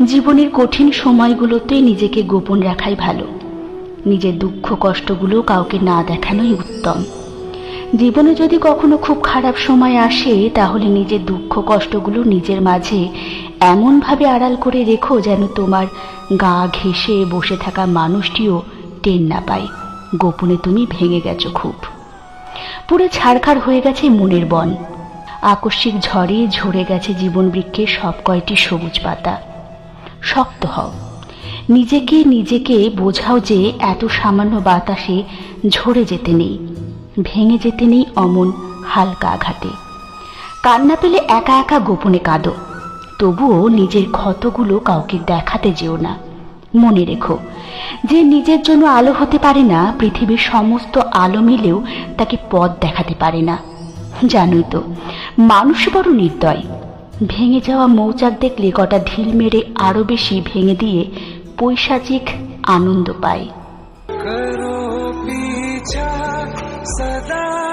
জীবনের কঠিন সময়গুলোতে নিজেকে গোপন রাখাই ভালো। নিজের দুঃখ কষ্টগুলো কাউকে না দেখানোই উত্তম। জীবনে যদি কখনো খুব খারাপ সময় আসে, তাহলে নিজের দুঃখ কষ্টগুলো নিজের মাঝে এমনভাবে আড়াল করে রেখো যেন তোমার গা ঘেঁষে বসে থাকা মানুষটিও টের না পায় গোপনে তুমি ভেঙে গেছো খুব। পুরো ছারখার হয়ে গেছে মনের বন, আকস্মিক ঝড়ে ঝরে গেছে জীবন বৃক্ষের সব কয়টি সবুজ পাতা। শক্ত হও, নিজেকে বোঝাও যে এত সামান্য বাতাসে ঝরে যেতে নেই, ভেঙে যেতে নেই অমন হালকা আঘাতে। কান্না পেলে একা একা গোপনে কাঁদো, তবুও নিজের ক্ষতগুলো কাউকে দেখাতে যেও না। মনে রেখো, যে নিজের জন্য আলো হতে পারে না, পৃথিবীর সমস্ত আলো মিলেও তাকে পথ দেখাতে পারে না। জানোই তো, মানুষ বড় নির্দয়। ভেঙে যাওয়া মৌচাক দেখলে কটা ঢিল মেরে আরো বেশি ভেঙে দিয়ে পৈশাচিক আনন্দ পায়। करो पीछा सदा